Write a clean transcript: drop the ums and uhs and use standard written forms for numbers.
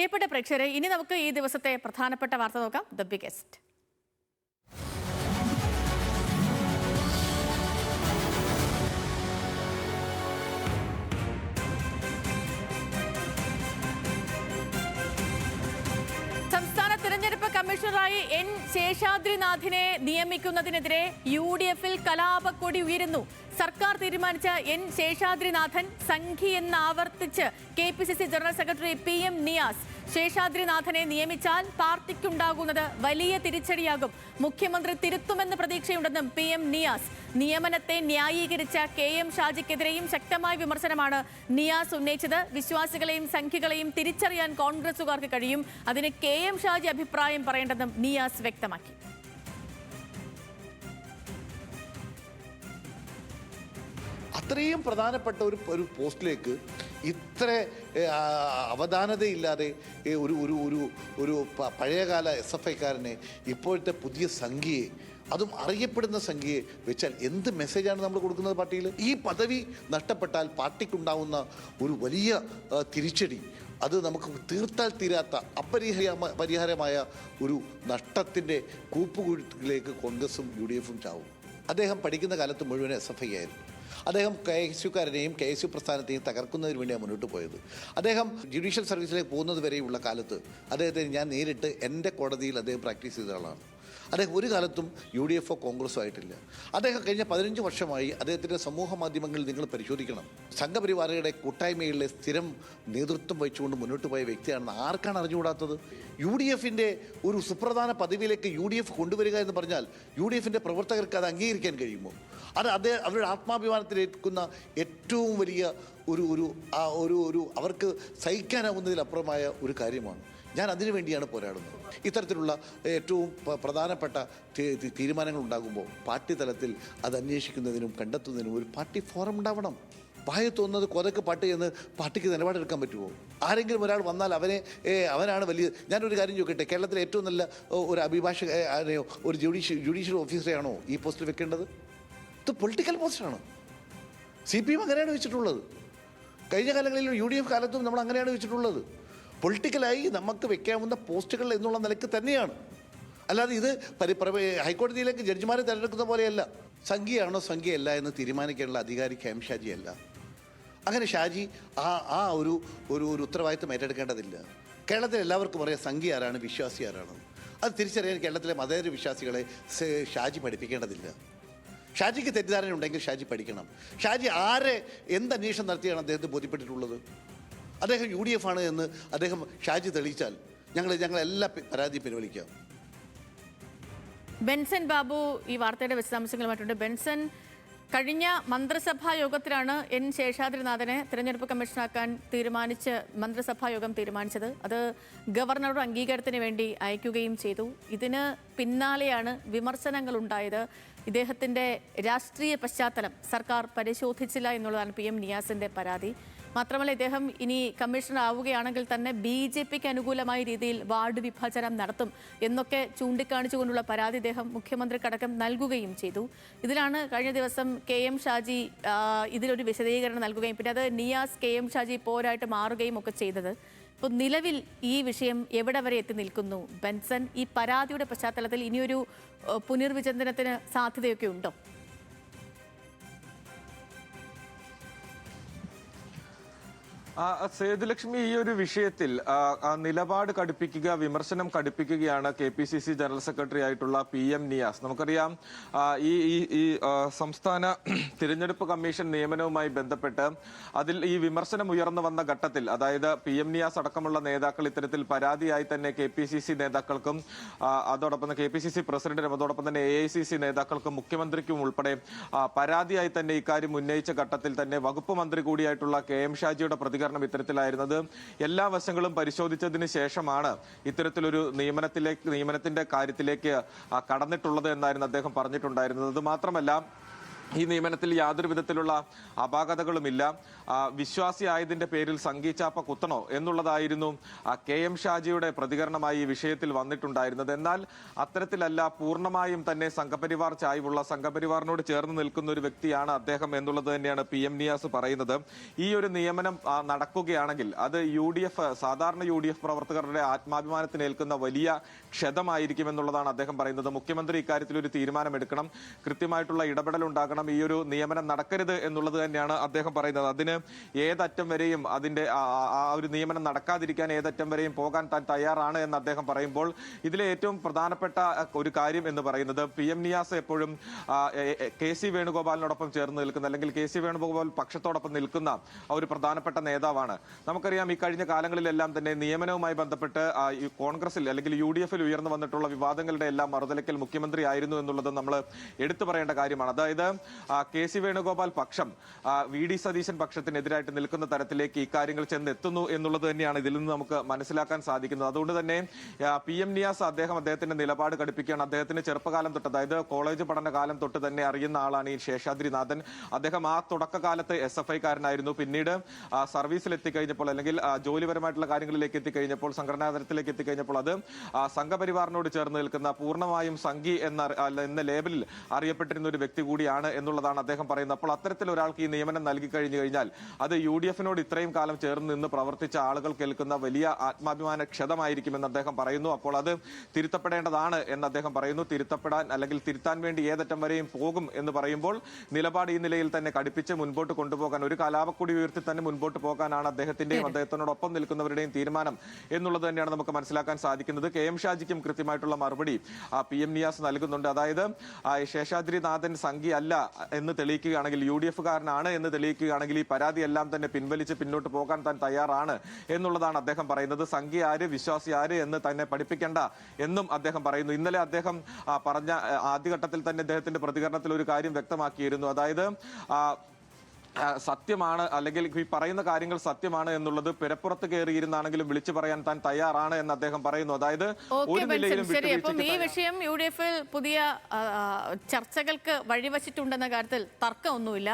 പ്രിയപ്പെട്ട പ്രേക്ഷകരെ, ഇനി നമുക്ക് ഈ ദിവസത്തെ പ്രധാനപ്പെട്ട വാർത്ത നോക്കാം. The biggest. സംസ്ഥാന തിരഞ്ഞെടുപ്പ് കമ്മീഷണറായി എൻ ശേഷാദ്രിനാഥിനെ നിയമിക്കുന്നതിനെതിരെ UDF-ൽ കലാപക്കൊടി ഉയരുന്നു. സർക്കാർ തീരുമാനിച്ച എൻ ശേഷാദ്രിനാഥൻ സംഘി എന്നാവർത്തിച്ച് KPCC general secretary PM Niyas. ശേഷാദ്രിനാഥനെ നിയമിച്ചാൽ പാർട്ടിക്കുണ്ടാകുന്നത് വലിയ തിരിച്ചടിയാകും. മുഖ്യമന്ത്രി തിരുത്തുമെന്ന് പ്രതീക്ഷയുണ്ടെന്നും PM നിയാസ്. നിയമനത്തെ ന്യായീകരിച്ച KM ഷാജിക്കെതിരെയും ശക്തമായ വിമർശനമാണ് നിയാസ് ഉന്നയിച്ചത്. വിശ്വാസികളെയും സംഖ്യകളെയും തിരിച്ചറിയാൻ കോൺഗ്രസുകാർക്ക് കഴിയും. അതിന് KM ഷാജി അഭിപ്രായം പറയേണ്ടെന്നും നിയാസ് വ്യക്തമാക്കി. അത്രയും പ്രധാനപ്പെട്ട ഒരു പോസ്റ്റിലേക്ക് ഇത്ര അവധാനതയില്ലാതെ ഒരു ഒരു ഒരു ഒരു പഴയകാല SFIക്കാരനെ ഇപ്പോഴത്തെ പുതിയ സംഖ്യയെ, അതും അറിയപ്പെടുന്ന സംഖ്യയെ വെച്ചാൽ എന്ത് മെസ്സേജാണ് നമ്മൾ കൊടുക്കുന്നത് പാർട്ടിയിൽ? ഈ പദവി നഷ്ടപ്പെട്ടാൽ പാർട്ടിക്കുണ്ടാവുന്ന ഒരു വലിയ തിരിച്ചടി, അത് നമുക്ക് തീർത്താൽ തീരാത്ത പരിഹാരമായ ഒരു നഷ്ടത്തിൻ്റെ കൂപ്പുകുഴിയിലേക്ക് കോൺഗ്രസും UDF-ഉം ചാവും. അദ്ദേഹം പഠിക്കുന്ന കാലത്ത് മുഴുവൻ SFI ആയിരുന്നു. അദ്ദേഹം KSUക്കാരനെയും KSU പ്രസ്ഥാനത്തെയും തകർക്കുന്നതിന് വേണ്ടിയാണ് മുന്നോട്ട് പോയത്. അദ്ദേഹം ജുഡീഷ്യൽ സർവീസിലേക്ക് പോകുന്നത് വരെയുള്ള കാലത്ത് അദ്ദേഹത്തെ ഞാൻ നേരിട്ട് എൻ്റെ കോടതിയിൽ അദ്ദേഹം പ്രാക്ടീസ് ചെയ്ത ആളാണ്. അദ്ദേഹം ഒരു കാലത്തും UDF-ഓ കോൺഗ്രസ്സോ ആയിട്ടില്ല. അദ്ദേഹം കഴിഞ്ഞ 15 വർഷമായി അദ്ദേഹത്തിൻ്റെ സമൂഹ മാധ്യമങ്ങളിൽ നിങ്ങൾ പരിശോധിക്കണം. സംഘപരിവാരയുടെ കൂട്ടായ്മയിലെ സ്ഥിരം നേതൃത്വം വഹിച്ചുകൊണ്ട് മുന്നോട്ട് പോയ വ്യക്തിയാണെന്ന് ആർക്കാണ് അറിഞ്ഞുകൂടാത്തത്? UDF-ന്റെ ഒരു സുപ്രധാന പദവിയിലേക്ക് UDF കൊണ്ടുവരിക എന്ന് പറഞ്ഞാൽ UDF-ന്റെ പ്രവർത്തകർക്ക് അത് അംഗീകരിക്കാൻ കഴിയുമോ? അത് അവരുടെ ആത്മാഭിമാനത്തിലേക്കുന്ന ഏറ്റവും വലിയ ഒരു അവർക്ക് സഹിക്കാനാവുന്നതിലപ്പുറമായ ഒരു കാര്യമാണ്. ഞാൻ അതിനു വേണ്ടിയാണ് പോരാടുന്നത്. ഇത്തരത്തിലുള്ള ഏറ്റവും പ്രധാനപ്പെട്ട തീരുമാനങ്ങൾ ഉണ്ടാകുമ്പോൾ പാർട്ടി തലത്തിൽ അത് അന്വേഷിക്കുന്നതിനും കണ്ടെത്തുന്നതിനും ഒരു പാർട്ടി ഫോറം ഉണ്ടാവണം. വായ തോന്നുന്നത് കൊതക്ക് പാട്ട് എന്ന് പാർട്ടിക്ക് നിലപാടെടുക്കാൻ പറ്റുമോ? ആരെങ്കിലും ഒരാൾ വന്നാൽ അവനാണ് വലിയ. ഞാനൊരു കാര്യം ചോദിക്കട്ടെ, കേരളത്തിലെ ഏറ്റവും നല്ല ഒരു അഭിഭാഷകനെയോ ഒരു ജുഡീഷ്യൽ ഓഫീസറെയാണോ ഈ പോസ്റ്റിൽ വെക്കേണ്ടത്? ഇത് പൊളിറ്റിക്കൽ പോസ്റ്റാണ്. CPM അങ്ങനെയാണ് വെച്ചിട്ടുള്ളത്. കഴിഞ്ഞ കാലങ്ങളിലും UDF കാലത്തും നമ്മൾ അങ്ങനെയാണ് വെച്ചിട്ടുള്ളത്. പൊളിറ്റിക്കലായി നമുക്ക് വെക്കാവുന്ന പോസ്റ്റുകൾ എന്നുള്ള നിലയ്ക്ക് തന്നെയാണ്. അല്ലാതെ ഇത് ഹൈക്കോടതിയിലേക്ക് ജഡ്ജിമാരെ തിരഞ്ഞെടുക്കുന്ന പോലെയല്ല. സംഖ്യയാണോ സംഖ്യയല്ല എന്ന് തീരുമാനിക്കാനുള്ള അധികാരി KM ഷാജി അല്ല. അങ്ങനെ ഷാജി ആ ഒരു ഉത്തരവാദിത്വം ഏറ്റെടുക്കേണ്ടതില്ല. കേരളത്തിൽ എല്ലാവർക്കും അറിയാം സംഖ്യ ആരാണ്, വിശ്വാസി ആരാണ്. അത് തിരിച്ചറിയാൻ കേരളത്തിലെ മതേതര വിശ്വാസികളെ ഷാജി പഠിപ്പിക്കേണ്ടതില്ല. ഷാജിക്ക് തെറ്റിദ്ധാരണ ഉണ്ടെങ്കിൽ ഷാജി പഠിക്കണം. ഷാജി എന്ത് അന്വേഷണം നടത്തിയാണ് അദ്ദേഹത്തെ ബോധ്യപ്പെട്ടിട്ടുള്ളത്? അദ്ദേഹം UDF ആണ് എന്ന് ഷാജി തെളിയിച്ചാൽ ഞങ്ങളെല്ലാ പരാതി പിൻവലിക്കാം. ബെൻസൺ ബാബു ഈ വാർത്തയുടെ വിശദാംശങ്ങളുമായിട്ടുണ്ട്. ബെൻസൺ, കഴിഞ്ഞ മന്ത്രിസഭാ യോഗത്തിലാണ് എൻ ശേഷാദ്രിനാഥനെ തിരഞ്ഞെടുപ്പ് കമ്മീഷനാക്കാൻ മന്ത്രിസഭാ യോഗം തീരുമാനിച്ചത്. അത് ഗവർണറുടെ അംഗീകാരത്തിന് വേണ്ടി അയക്കുകയും ചെയ്തു. ഇതിന് പിന്നാലെയാണ് വിമർശനങ്ങൾ ഉണ്ടായത്. ഇദ്ദേഹത്തിൻ്റെ രാഷ്ട്രീയ പശ്ചാത്തലം സർക്കാർ പരിശോധിച്ചില്ല എന്നുള്ളതാണ് PM നിയാസിൻ്റെ പരാതി. മാത്രമല്ല, ഇദ്ദേഹം ഇനി കമ്മീഷണർ ആവുകയാണെങ്കിൽ തന്നെ BJPക്ക് അനുകൂലമായ രീതിയിൽ വാർഡ് വിഭജനം നടത്തും എന്നൊക്കെ ചൂണ്ടിക്കാണിച്ചുകൊണ്ടുള്ള പരാതി ഇദ്ദേഹം മുഖ്യമന്ത്രിക്കടക്കം നൽകുകയും ചെയ്തു. ഇതിലാണ് കഴിഞ്ഞ ദിവസം KM ഷാജി ഇതിലൊരു വിശദീകരണം നൽകുകയും പിന്നെ അത് നിയാസ് KM ഷാജി പോരായിട്ട് മാറുകയും ഒക്കെ ചെയ്തത്. ഇപ്പോൾ നിലവിൽ ഈ വിഷയം എവിടെ വരെ എത്തി നിൽക്കുന്നു? ബെൻസൺ, ഈ പരാതിയുടെ പശ്ചാത്തലത്തിൽ ഇനിയൊരു പുനർവിചിന്തനത്തിന് സാധ്യതയൊക്കെ ഉണ്ടോ? സേതുലക്ഷ്മി, ഈ ഒരു വിഷയത്തിൽ നിലപാട് കടുപ്പിക്കുക, വിമർശനം കടുപ്പിക്കുകയാണ് KPCC ജനറൽ സെക്രട്ടറി ആയിട്ടുള്ള PM നിയാസ്. നമുക്കറിയാം, ഈ സംസ്ഥാന തിരഞ്ഞെടുപ്പ് കമ്മീഷൻ നിയമനവുമായി ബന്ധപ്പെട്ട് അതിൽ ഈ വിമർശനം ഉയർന്നു വന്ന ഘട്ടത്തിൽ, അതായത് PM നിയാസ് അടക്കമുള്ള നേതാക്കൾ ഇത്തരത്തിൽ പരാതിയായി തന്നെ KPCC നേതാക്കൾക്കും അതോടൊപ്പം KPCC പ്രസിഡന്റിനും അതോടൊപ്പം തന്നെ AICC നേതാക്കൾക്കും മുഖ്യമന്ത്രിക്കും ഉൾപ്പെടെ പരാതിയായി തന്നെ ഇക്കാര്യം ഉന്നയിച്ച ഘട്ടത്തിൽ തന്നെ വകുപ്പ് മന്ത്രി കൂടിയായിട്ടുള്ള KM ഷാജിയുടെ പ്രതികരണം ഇത്തരത്തിലായിരുന്നത്. എല്ലാ വശങ്ങളും പരിശോധിച്ചതിന് ശേഷമാണ് ഇത്തരത്തിലൊരു നിയമനത്തിന്റെ കാര്യത്തിലേക്ക് കടന്നിട്ടുള്ളത് എന്നായിരുന്നു അദ്ദേഹം പറഞ്ഞിട്ടുണ്ടായിരുന്നത്. അത് മാത്രമല്ല, ഈ നിയമനത്തിൽ യാതൊരു വിധത്തിലുള്ള അപാകതകളുമില്ല. വിശ്വാസിയായതിന്റെ പേരിൽ സംഘിച്ചാപ്പ കുത്തണോ എന്നുള്ളതായിരുന്നു KM ഷാജിയുടെ പ്രതികരണമായി ഈ വിഷയത്തിൽ വന്നിട്ടുണ്ടായിരുന്നത്. എന്നാൽ അത്തരത്തിലല്ല, പൂർണ്ണമായും തന്നെ സംഘപരിവാർ ചായ്വുള്ള, സംഘപരിവാറിനോട് ചേർന്ന് നിൽക്കുന്ന ഒരു വ്യക്തിയാണ് അദ്ദേഹം എന്നുള്ളത് തന്നെയാണ് PM നിയാസ് പറയുന്നത്. ഈ ഒരു നിയമനം നടക്കുകയാണെങ്കിൽ അത് സാധാരണ UDF പ്രവർത്തകരുടെ ആത്മാഭിമാനത്തിന് ഏൽക്കുന്ന വലിയ ക്ഷതമായിരിക്കും എന്നുള്ളതാണ് അദ്ദേഹം പറയുന്നത്. മുഖ്യമന്ത്രി ഇക്കാര്യത്തിൽ ഒരു തീരുമാനമെടുക്കണം, കൃത്യമായിട്ടുള്ള ഇടപെടൽ ഉണ്ടാകണം, ഈ ഒരു നിയമനം നടക്കരുത് എന്നുള്ളത് തന്നെയാണ് അദ്ദേഹം പറയുന്നത്. അതിന് ഏതറ്റം വരെയും അതിന്റെ ആ ഒരു നിയമനം നടക്കാതിരിക്കാൻ ഏതറ്റം വരെയും പോകാൻ താൻ തയ്യാറാണ് എന്ന് അദ്ദേഹം പറയുമ്പോൾ ഇതിലെ ഏറ്റവും പ്രധാനപ്പെട്ട ഒരു കാര്യം എന്ന് പറയുന്നത് PM നിയാസ് എപ്പോഴും KC വേണുഗോപാലിനോടൊപ്പം ചേർന്ന് നിൽക്കുന്ന, അല്ലെങ്കിൽ KC വേണുഗോപാൽ പക്ഷത്തോടൊപ്പം നിൽക്കുന്ന ഒരു പ്രധാനപ്പെട്ട നേതാവാണ്. നമുക്കറിയാം ഈ കഴിഞ്ഞ കാലങ്ങളിലെല്ലാം തന്നെ നിയമനവുമായി ബന്ധപ്പെട്ട് കോൺഗ്രസിൽ അല്ലെങ്കിൽ UDF-ൽ ഉയർന്നു വന്നിട്ടുള്ള വിവാദങ്ങളുടെ എല്ലാം മറുതലയ്ക്കൽ മുഖ്യമന്ത്രി ആയിരുന്നു എന്നുള്ളത് നമ്മൾ എടുത്തു പറയേണ്ട കാര്യമാണ്. അതായത് KC വേണുഗോപാൽ പക്ഷം VD സതീശൻ പക്ഷത്തിനെതിരായിട്ട് നിൽക്കുന്ന തരത്തിലേക്ക് ഇക്കാര്യങ്ങൾ ചെന്നെത്തുന്നു എന്നുള്ളത് തന്നെയാണ് ഇതിൽ നിന്ന് നമുക്ക് മനസ്സിലാക്കാൻ സാധിക്കുന്നത്. അതുകൊണ്ട് തന്നെ PM നിയാസ് അദ്ദേഹത്തിന്റെ നിലപാട് കടുപ്പിക്കുകയാണ്. അദ്ദേഹത്തിന് ചെറുപ്പകാലം തൊട്ട്, അതായത് കോളേജ് പഠനകാലം തൊട്ട് തന്നെ അറിയുന്ന ആളാണ് ഈ ശേഷാദ്രിനാഥൻ. അദ്ദേഹം ആ തുടക്കകാലത്ത് SFI-കാരനായിരുന്നു. പിന്നീട് സർവീസിൽ എത്തിക്കഴിഞ്ഞപ്പോൾ, അല്ലെങ്കിൽ ജോലിപരമായിട്ടുള്ള കാര്യങ്ങളിലേക്ക് എത്തിക്കഴിഞ്ഞപ്പോൾ, സംഘടനാ തലത്തിലേക്ക് എത്തിക്കഴിഞ്ഞപ്പോൾ അത് സംഘപരിവാറിനോട് ചേർന്ന് നിൽക്കുന്ന, പൂർണ്ണമായും സംഘി എന്ന ലേബലിൽ അറിയപ്പെട്ടിരുന്ന ഒരു വ്യക്തി കൂടിയാണ് എന്നുള്ളതാണ് അദ്ദേഹം പറയുന്നത്. അപ്പോൾ അത്തരത്തിൽ ഒരാൾക്ക് ഈ നിയമനം നൽകി കഴിഞ്ഞു കഴിഞ്ഞാൽ അത് UDF-നോട് ഇത്രയും കാലം ചേർന്ന് നിന്ന് പ്രവർത്തിച്ച ആളുകൾ കേൾക്കുന്ന വലിയ ആത്മാഭിമാന ക്ഷതമായിരിക്കുമെന്ന് അദ്ദേഹം പറയുന്നു. അപ്പോൾ അത് തിരുത്തപ്പെടേണ്ടതാണ് എന്ന് അദ്ദേഹം പറയുന്നു. തിരുത്താൻ വേണ്ടി ഏതറ്റം വരെയും പോകും എന്ന് പറയുമ്പോൾ നിലപാട് ഈ നിലയിൽ തന്നെ കടുപ്പിച്ച് മുൻപോട്ട് കൊണ്ടുപോകാൻ, ഒരു കലാപക്കൊടി ഉയർത്തി തന്നെ മുൻപോട്ട് പോകാനാണ് അദ്ദേഹത്തിന്റെയും അദ്ദേഹത്തിനോടൊപ്പം നിൽക്കുന്നവരുടെയും തീരുമാനം എന്നുള്ളത് തന്നെയാണ് നമുക്ക് മനസ്സിലാക്കാൻ സാധിക്കുന്നത്. KM ഷാജിക്കും കൃത്യമായിട്ടുള്ള മറുപടി PM നിയാസ് നൽകുന്നുണ്ട്. അതായത് ശേഷാദ്രിനാഥൻ സംഘി അല്ല എന്ന് തെളിയിക്കുകയാണെങ്കിൽ, UDF-കാരനാണ് എന്ന് തെളിയിക്കുകയാണെങ്കിൽ ഈ പരാതി എല്ലാം തന്നെ പിൻവലിച്ച് പിന്നോട്ട് പോകാൻ താൻ തയ്യാറാണ് എന്നുള്ളതാണ് അദ്ദേഹം പറയുന്നത്. സംഘി ആര്, വിശ്വാസി ആര് എന്ന് തന്നെ പഠിപ്പിക്കേണ്ട എന്നും അദ്ദേഹം പറയുന്നു. ഇന്നലെ അദ്ദേഹം പറഞ്ഞ ആദ്യഘട്ടത്തിൽ തന്നെ അദ്ദേഹത്തിന്റെ പ്രതികരണത്തിൽ ഒരു കാര്യം വ്യക്തമാക്കിയിരുന്നു. അതായത് സത്യമാണ്, അല്ലെങ്കിൽ ഈ പറയുന്ന കാര്യങ്ങൾ സത്യമാണ് എന്നുള്ളത് പെരപ്പുറത്ത് കയറിയിരുന്നാണെങ്കിലും വിളിച്ചു പറയാൻ താൻ തയ്യാറാണ് എന്ന് അദ്ദേഹം പറയുന്നു. അതായത് ഒരു നിലയിലും ഈ വിഷയം UDF-ൽ പുതിയ ചർച്ചകൾക്ക് വഴിവച്ചിട്ടുണ്ടെന്ന കാര്യത്തിൽ തർക്കമൊന്നുമില്ല.